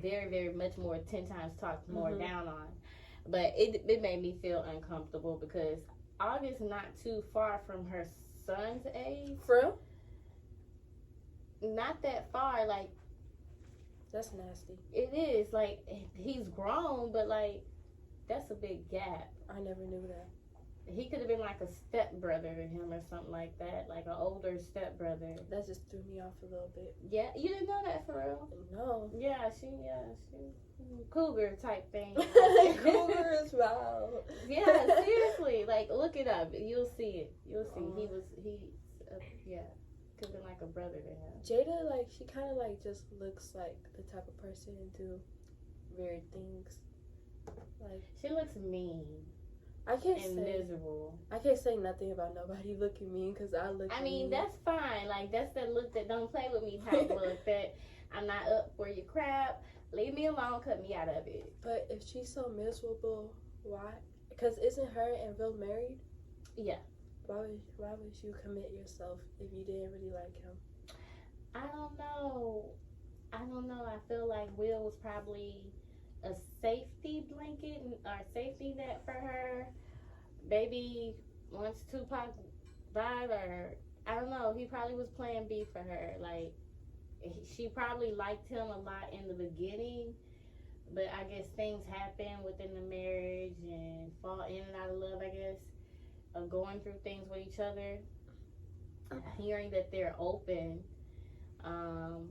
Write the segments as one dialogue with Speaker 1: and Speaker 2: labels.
Speaker 1: very, very much more 10 times talked more down on. But it made me feel uncomfortable because August not too far from her son's age.
Speaker 2: For real?
Speaker 1: Not that far. Like,
Speaker 2: that's nasty.
Speaker 1: It is. Like, he's grown, but like, that's a big gap.
Speaker 2: I never knew that.
Speaker 1: He could have been like a stepbrother to him or something like that, like an older stepbrother.
Speaker 2: That just threw me off a little bit.
Speaker 1: Yeah, you didn't know that for real?
Speaker 2: No.
Speaker 1: Yeah, she cougar type thing.
Speaker 2: Cougar as well.
Speaker 1: Yeah, seriously, like look it up. You'll see it. You'll see. Yeah, could have been like a brother to him.
Speaker 2: Jada, like she kind of like just looks like the type of person to do weird things. Like
Speaker 1: she looks mean. Miserable.
Speaker 2: I can't say nothing about nobody looking mean because I look.
Speaker 1: I mean, that's fine. Like that's that look that don't play with me type look. That I'm not up for your crap. Leave me alone. Cut me out of it.
Speaker 2: But if she's so miserable, why? Because isn't her and Will married?
Speaker 1: Yeah.
Speaker 2: Why would you commit yourself if you didn't really like him?
Speaker 1: I don't know. I feel like Will was probably a safety blanket or safety net for her. Maybe once Tupac died, or I don't know, he probably was plan B for her. Like, she probably liked him a lot in the beginning, but I guess things happen within the marriage and fall in and out of love, I guess, of going through things with each other. Hearing that they're open, and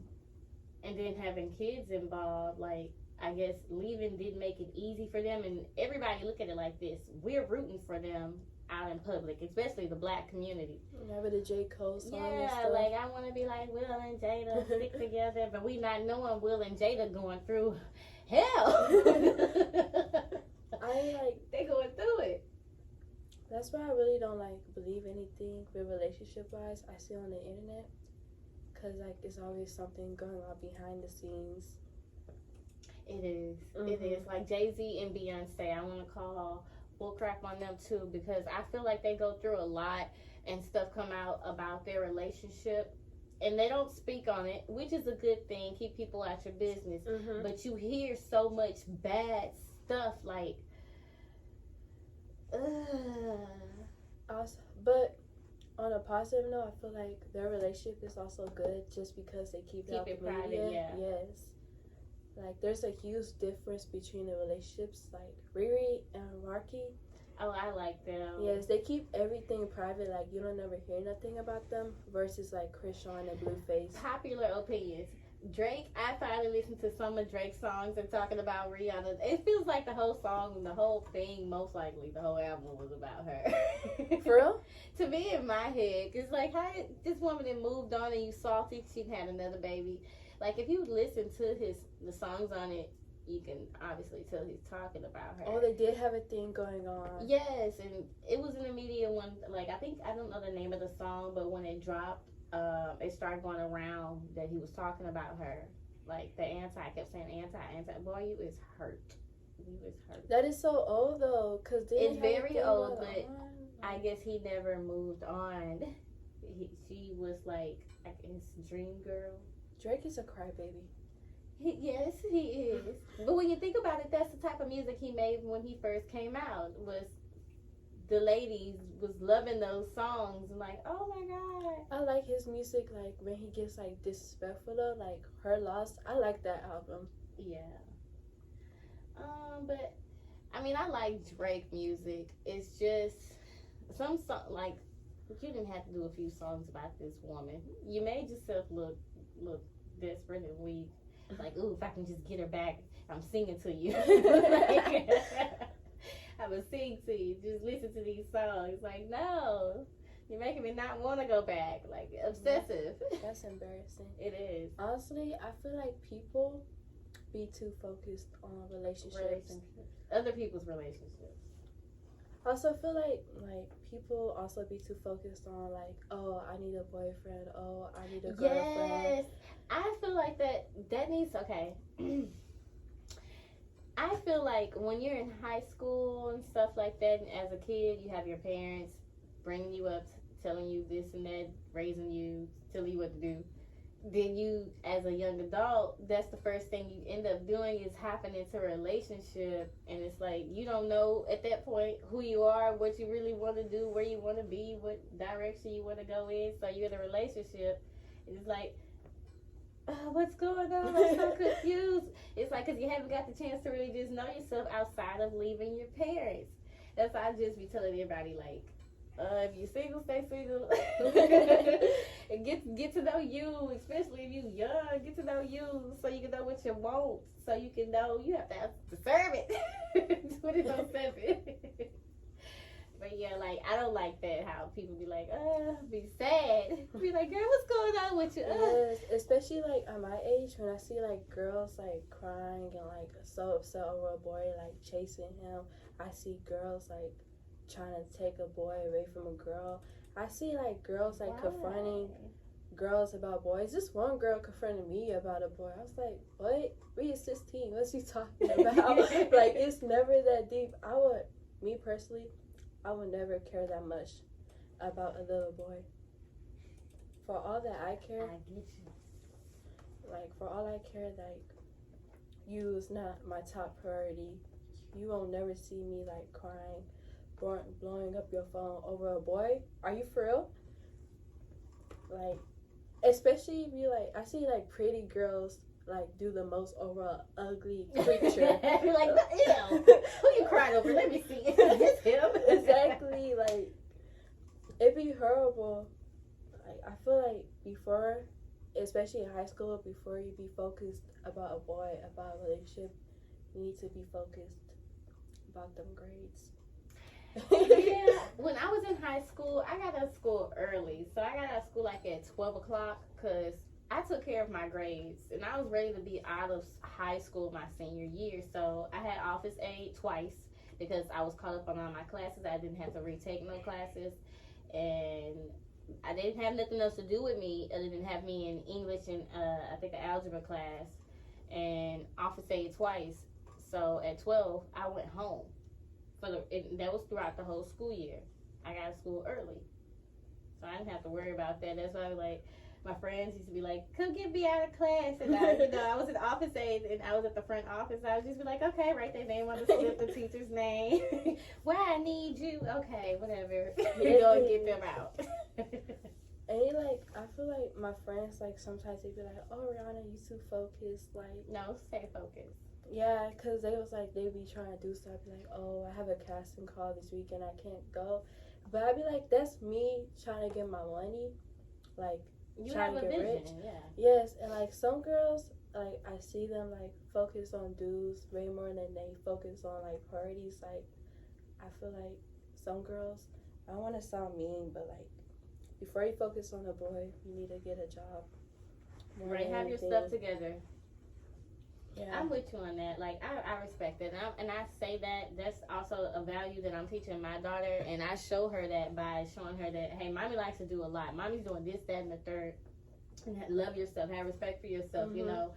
Speaker 1: then having kids involved, like, I guess leaving didn't make it easy for them, and everybody look at it like this. We're rooting for them out in public, especially the black community.
Speaker 2: Remember the J. Cole song?
Speaker 1: Yeah, like I want to be like Will and Jada stick together, but we not knowing Will and Jada going through hell. They going through it.
Speaker 2: That's why I really don't like believe anything with relationship wise I see on the internet, cause like it's always something going on behind the scenes.
Speaker 1: It is. It is. Like Jay-Z and Beyonce, I want to call bullcrap on them too, because I feel like they go through a lot and stuff come out about their relationship and they don't speak on it, which is a good thing. Keep people out your business. But you hear so much bad stuff, like,
Speaker 2: Also, but on a positive note, I feel like their relationship is also good just because they keep it out the
Speaker 1: private.
Speaker 2: media.
Speaker 1: Yeah.
Speaker 2: Yes. Like, there's a huge difference between the relationships, like Riri and Marky.
Speaker 1: Oh, I like them.
Speaker 2: Yes, they keep everything private. Like, you don't ever hear nothing about them. Versus, like, Krishan and Blueface.
Speaker 1: Popular opinions. Drake, I finally listened to some of Drake's songs and talking about Rihanna. It feels like the whole song and the whole thing, most likely the whole album was about her.
Speaker 2: For real?
Speaker 1: To me, in my head. Because, like, how this woman that moved on and you salty, she had another baby. Like, if you listen to the songs on it, you can obviously tell he's talking about her.
Speaker 2: Oh, they did have a thing going on.
Speaker 1: Yes, and it was in the media when, like, I don't know the name of the song, but when it dropped, it started going around that he was talking about her. Like, the kept saying anti. Boy, you is hurt. You is hurt.
Speaker 2: That is so old, though, because
Speaker 1: it's very old, but I guess he never moved on. She was, like, his dream girl.
Speaker 2: Drake is a crybaby.
Speaker 1: Yes, he is. But when you think about it, that's the type of music he made when he first came out. Was the ladies was loving those songs and like, oh my god.
Speaker 2: I like his music, like when he gets like disrespectful though, like Her Lost. I like that album.
Speaker 1: Yeah. But I mean, I like Drake music. It's just some song like you didn't have to do a few songs about this woman. You made yourself look desperate and weak. Like, ooh, if I can just get her back, I'm singing to you. Like, I would sing to you. Just listen to these songs. Like, no, you're making me not want to go back. Like, obsessive.
Speaker 2: That's embarrassing.
Speaker 1: It is.
Speaker 2: Honestly, I feel like people be too focused on relationships.
Speaker 1: Other people's relationships.
Speaker 2: I also feel like people also be too focused on like, oh, I need a boyfriend. Oh, I need a girlfriend.
Speaker 1: Yes, I feel like that needs okay. I feel like when you're in high school and stuff like that, and as a kid, you have your parents bringing you up, telling you this and that, raising you, telling you what to do. then you, as a young adult, that's the first thing you end up doing is hopping into a relationship, and it's like you don't know at that point who you are, what you really want to do, where you want to be, what direction you want to go in. So you're in a relationship, and it's like, what's going on? I'm so confused. It's like because you haven't got the chance to really just know yourself outside of leaving your parents. That's why I just be telling everybody like, if you're single, stay single. And get to know you, especially if you young. Get to know you so you can know what you want. So you can know you have to serve it 24/7. But yeah, like I don't like that how people be like, be sad. Be like, girl, what's going on with you?
Speaker 2: Yes, especially like at my age when I see like girls like crying and like so upset over a boy like chasing him. I see girls like trying to take a boy away from a girl. I see like girls like confronting girls about boys. This one girl confronted me about a boy. I was like, what? We are 16. What's he talking about? Like, it's never that deep. Me personally, I would never care that much about a little boy. For all that I care,
Speaker 1: I get you.
Speaker 2: like, for all I care, like, you is not my top priority. You won't never see me, like, crying, blowing up your phone over a boy. Are you for real? Like, especially if you, like, I see, like, pretty girls, like, do the most over an ugly creature.
Speaker 1: Like, ew. Who you crying over? Let me see. It's him.
Speaker 2: Exactly. Like, it'd be horrible. Like, I feel like before, especially in high school, before you be focused about a boy, about a relationship, you need to be focused about them grades.
Speaker 1: Yeah, when I was in high school, I got out of school early. So I got out of school like at 12 o'clock because I took care of my grades. And I was ready to be out of high school my senior year. So I had office aid twice because I was caught up on all my classes. I didn't have to retake no classes. And I didn't have nothing else to do with me other than have me in English and I think an algebra class and office aid twice. So at 12, I went home. That was throughout the whole school year. I got to school early. So I didn't have to worry about that. That's why my friends used to be like, come get me out of class. And I was in office aid and I was at the front office. I would just be like, okay, write their name on the slip, the teacher's name. Why I need you. Okay, whatever. You go and get them out.
Speaker 2: And I feel like my friends, like, sometimes they be like, oh, Rihanna, you too focused. Like,
Speaker 1: no, stay focused.
Speaker 2: Yeah, because they be trying to do stuff. Like, oh, I have a casting call this weekend, I can't go. But I'd be like, that's me trying to get my money. Like,
Speaker 1: you
Speaker 2: trying
Speaker 1: have
Speaker 2: to
Speaker 1: a
Speaker 2: get
Speaker 1: vision,
Speaker 2: rich.
Speaker 1: yeah.
Speaker 2: Yes, and like some girls, like I see them like focus on dudes way more than they focus on like parties. Like, I feel like some girls, I don't want to sound mean, but like, before you focus on a boy, you need to get a job.
Speaker 1: Right, have your stuff together.
Speaker 2: Yeah.
Speaker 1: I'm with you on that. Like, I respect it. And I say that's also a value that I'm teaching my daughter. And I show her that by showing her that, hey, mommy likes to do a lot. Mommy's doing this, that, and the third. And love yourself. Have respect for yourself,
Speaker 2: Mm-hmm.
Speaker 1: you know.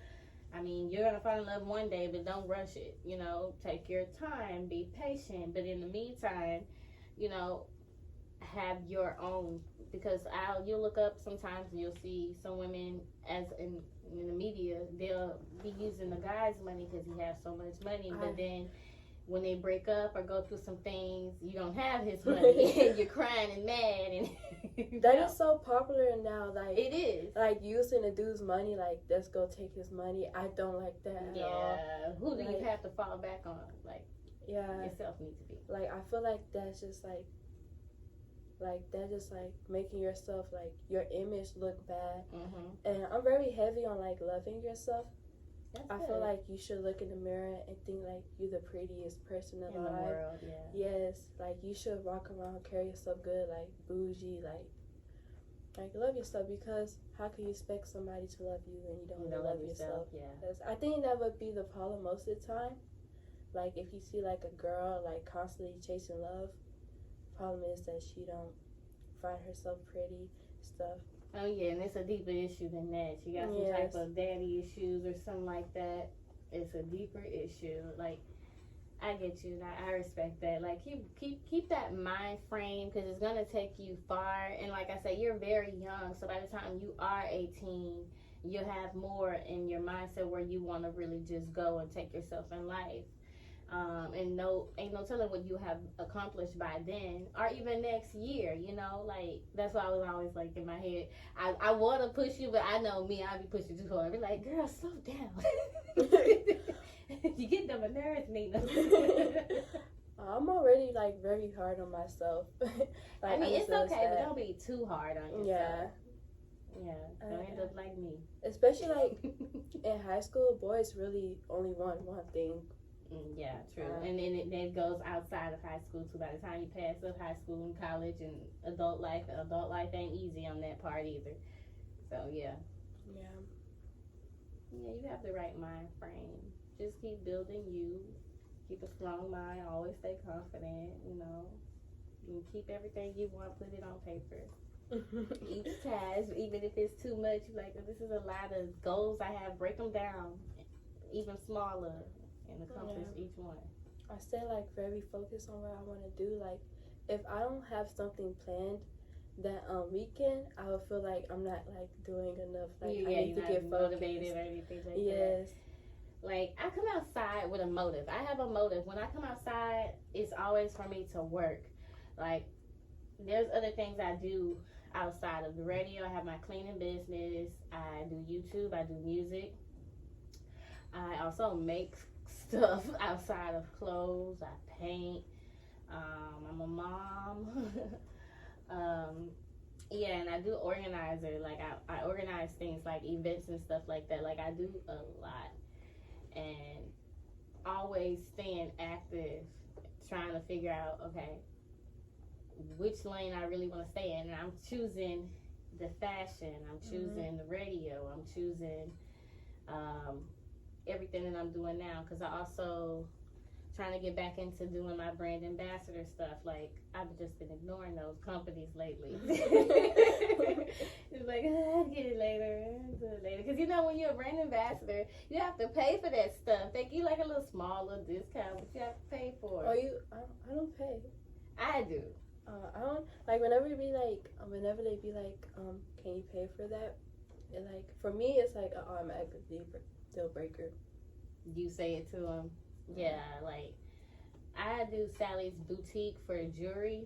Speaker 1: I mean, you're going to fall in love one day, but don't rush it. You know, take your time. Be patient. But in the meantime, you know, have your own. Because you'll look up sometimes and you'll see some women as in the media, they'll be using the guy's money because he has so much money, but then when they break up or go through some things, you don't have his money and you're crying and mad. And
Speaker 2: that is so popular now. Like,
Speaker 1: it is,
Speaker 2: like using a dude's money, like, let's go take his money. I don't like that at all.
Speaker 1: Who do you have to fall back on? Like, yourself need to be.
Speaker 2: Like, I feel like that's just like that just like making yourself, like, your image look bad.
Speaker 1: Mm-hmm.
Speaker 2: And I'm very heavy on like loving yourself. I
Speaker 1: good.
Speaker 2: feel like you should look in the mirror and think like you're the prettiest person alive
Speaker 1: in the world. Yeah.
Speaker 2: Yes, like you should walk around, carry yourself good, like bougie, like love yourself, because how can you expect somebody to love you when you don't love yourself?
Speaker 1: Yeah.
Speaker 2: Because I think that would be the problem most of the time. Like, if you see like a girl like constantly chasing love, problem is that she don't find herself pretty stuff.
Speaker 1: Oh yeah, and it's a deeper issue than that. She got some type of daddy issues or something like that. It's a deeper issue. Like, I get you. I respect that. Like, keep that mind frame, because it's gonna take you far. And like I said, you're very young. So by the time you are 18, you'll have more in your mindset where you want to really just go and take yourself in life. And no, ain't no telling what you have accomplished by then, or even next year. You know, like that's why I was always like in my head. I want to push you, but I know me, I be pushing too hard. I be like, girl, slow down. You get on my nerves, Nina.
Speaker 2: I'm already like very hard on myself. Like,
Speaker 1: I mean, it's okay, but don't be too hard on yourself. Yeah, don't end up like me.
Speaker 2: Especially like in high school, boys really only want one thing.
Speaker 1: Yeah, true. And then it goes outside of high school too. By the time you pass up high school and college and adult life ain't easy on that part either. So yeah.
Speaker 2: Yeah.
Speaker 1: Yeah, you have the right mind frame. Just keep building you. Keep a strong mind. Always stay confident. You know, and keep everything you want. Put it on paper. Each task, even if it's too much, like this is a lot of goals I have. Break them down, even smaller, and accomplish each one.
Speaker 2: I stay like very focused on what I want to do. Like if I don't have something planned that weekend, I would feel like I'm not like doing enough. Like I need to get
Speaker 1: motivated or anything like that.
Speaker 2: Yes.
Speaker 1: Like I come outside with a motive. I have a motive. When I come outside, it's always for me to work. Like there's other things I do outside of the radio. I have my cleaning business. I do YouTube. I do music. I also make stuff outside of clothes. I paint. I'm a mom. Yeah, and I do organizer. Like I organize things like events and stuff like that. Like I do a lot, and always staying active, trying to figure out, okay, which lane I really want to stay in. And I'm choosing the fashion. I'm choosing the radio. I'm choosing everything that I'm doing now, because I also trying to get back into doing my brand ambassador stuff. Like I've just been ignoring those companies lately. It's like I'll get it later, I'll do it later. Because you know when you're a brand ambassador, you have to pay for that stuff. They give you like a little discount, but you have to pay for it.
Speaker 2: Oh, I don't pay.
Speaker 1: I do.
Speaker 2: I don't like whenever they be like, can you pay for that? And like for me, it's like an automatic deal breaker.
Speaker 1: You say it to them. Yeah, like I do Sally's Boutique for jewelry.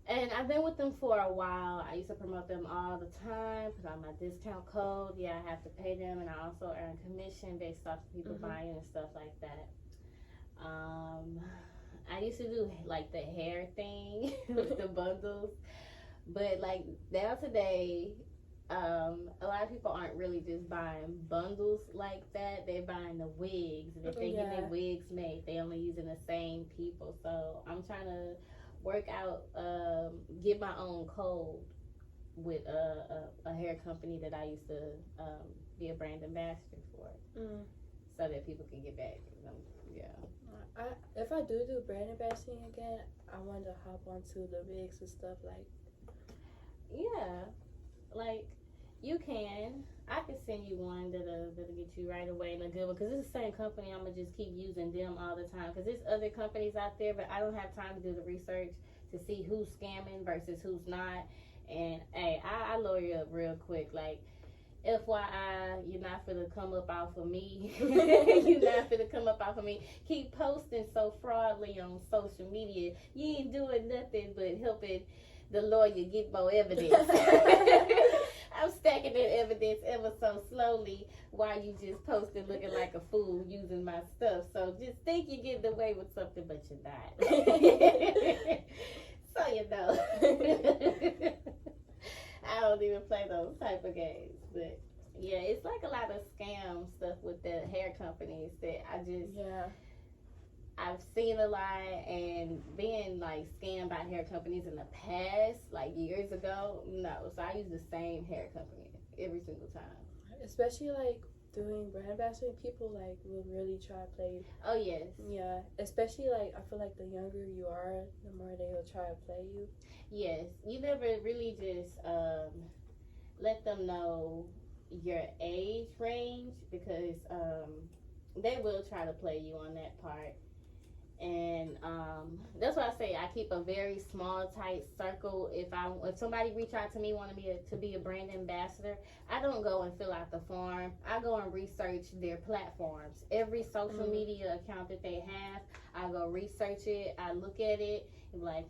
Speaker 1: And I've been with them for a while. I used to promote them all the time, put on my discount code. Yeah, I have to pay them, and I also earn commission based off of people buying and stuff like that. I used to do like the hair thing with the bundles, but like now today, a lot of people aren't really just buying bundles like that. They're buying the wigs, and if they get their wigs made, they only using the same people. So I'm trying to work out, get my own code with a hair company that I used to be a brand ambassador for, so that people can get back. Yeah.
Speaker 2: If I do brand ambassading again, I want to hop onto the wigs and stuff like.
Speaker 1: Yeah, like you can. I can send you one that'll get you right away and a good one, because it's the same company. I'm gonna just keep using them all the time, because there's other companies out there, but I don't have time to do the research to see who's scamming versus who's not. And hey, I lawyer up real quick. Like, FYI, you're not finna come up off of me. You're not finna come up off of me. Keep posting so fraudly on social media. You ain't doing nothing but helping the lawyer get more evidence. I'm stacking that evidence ever so slowly while you just posting looking like a fool using my stuff. So just think you're getting away with something, but you're not. So you know. I don't even play those type of games. But yeah, it's like a lot of scam stuff with the hair companies that I've seen a lot, and being like scammed by hair companies in the past, like years ago, no. So I use the same hair company every single time.
Speaker 2: Especially like doing brand ambassador, people like will really try to play you.
Speaker 1: Oh yes.
Speaker 2: Yeah, especially like I feel like the younger you are, the more they will try to play you.
Speaker 1: Yes, you never really just let them know your age range, because they will try to play you on that part. And that's why I say I keep a very small, tight circle. If somebody reach out to me wanting me to be a brand ambassador, I don't go and fill out the form. I go and research their platforms. Every social media account that they have, I go research it. I look at it and be like,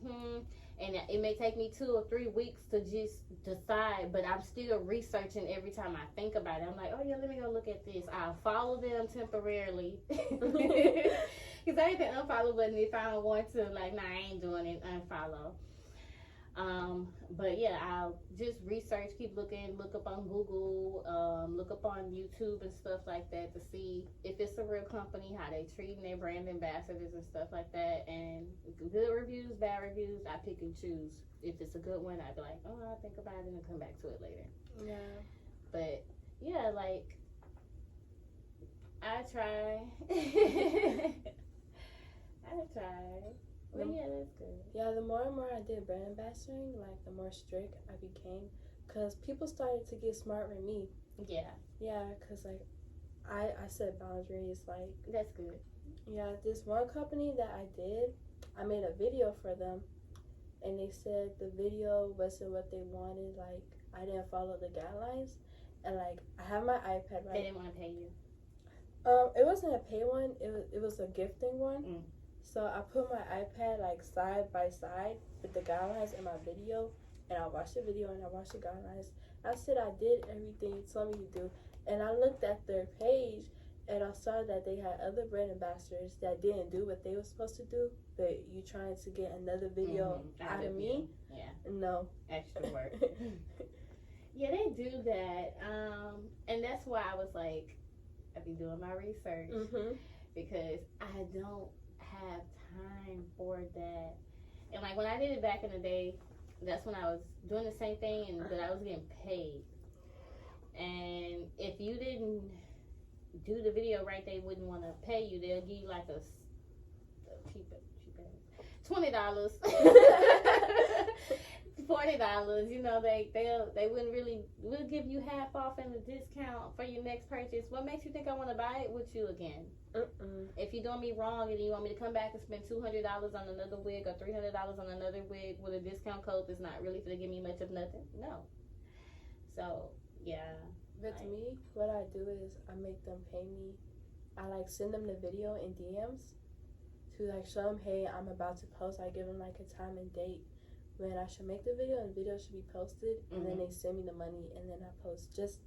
Speaker 1: and it may take me 2 or 3 weeks to just decide, but I'm still researching every time I think about it. I'm like, oh yeah, let me go look at this. I'll follow them temporarily. Because I hit the unfollow button if I don't want to. Like, nah, I ain't doing it. Unfollow. But yeah, I'll just research, keep looking, look up on Google, look up on YouTube and stuff like that to see if it's a real company, how they treating their brand ambassadors and stuff like that. And good reviews, bad reviews, I pick and choose. If it's a good one, I'd be like, oh, I'll think about it and come back to it later.
Speaker 2: Yeah.
Speaker 1: But yeah, like, I try. I try. But yeah, that's good.
Speaker 2: Yeah, the more and more I did brand ambassadoring, like, the more strict I became. Because people started to get smart with me.
Speaker 1: Yeah.
Speaker 2: Yeah, because, like, I set boundaries. Like,
Speaker 1: that's good.
Speaker 2: Yeah, this one company that I did, I made a video for them. And they said the video wasn't what they wanted. Like, I didn't follow the guidelines. And, like, I have my iPad, right?
Speaker 1: They didn't want to pay you.
Speaker 2: It wasn't a pay one. It was a gifting one. So I put my iPad like side by side with the guidelines in my video, and I watched the video and I watched the guidelines. I said I did everything you told me to do, and I looked at their page and I saw that they had other brand ambassadors that didn't do what they were supposed to do, but you trying to get another video out of me?
Speaker 1: Yeah.
Speaker 2: No.
Speaker 1: Extra work. Yeah, they do that. And that's why I was like, I be doing my research because I don't have time for that. And like when I did it back in the day, that's when I was doing the same thing, but I was getting paid. And if you didn't do the video right, they wouldn't want to pay you. They'll give you like a cheaper $20. $40, you know, they wouldn't really will give you half off and a discount for your next purchase. What makes you think I want to buy it with you again? If you're doing me wrong and you want me to come back and spend $200 on another wig or $300 on another wig with a discount code that's not really going to give me much of nothing, no. So yeah.
Speaker 2: But to me, what I do is I make them pay me. I like send them the video in DMs to like show them, hey, I'm about to post. I give them like a time and date when I should make the video, and the video should be posted, and then they send me the money, and then I post just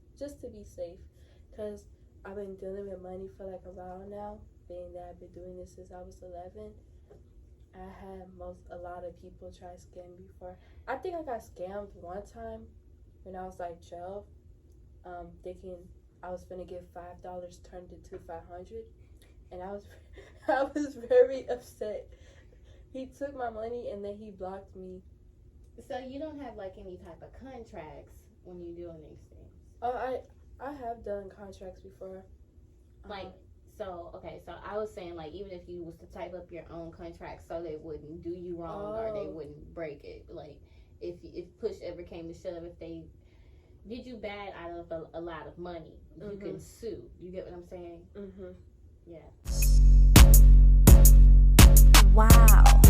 Speaker 2: to be safe, because I've been dealing with money for like a while now, being that I've been doing this since I was 11. I had a lot of people try to scam me before. I think I got scammed one time when I was like 12, thinking I was gonna get $5 turned into $500, and I was very upset. He took my money and then he blocked me.
Speaker 1: So you don't have like any type of contracts when you're doing these things?
Speaker 2: Oh, I have done contracts before.
Speaker 1: Like, so I was saying, like, even if you was to type up your own contract so they wouldn't do you wrong or they wouldn't break it. Like, if push ever came to shove, if they did you bad out of a lot of money, you can sue. You get what I'm saying? Yeah.
Speaker 3: Wow.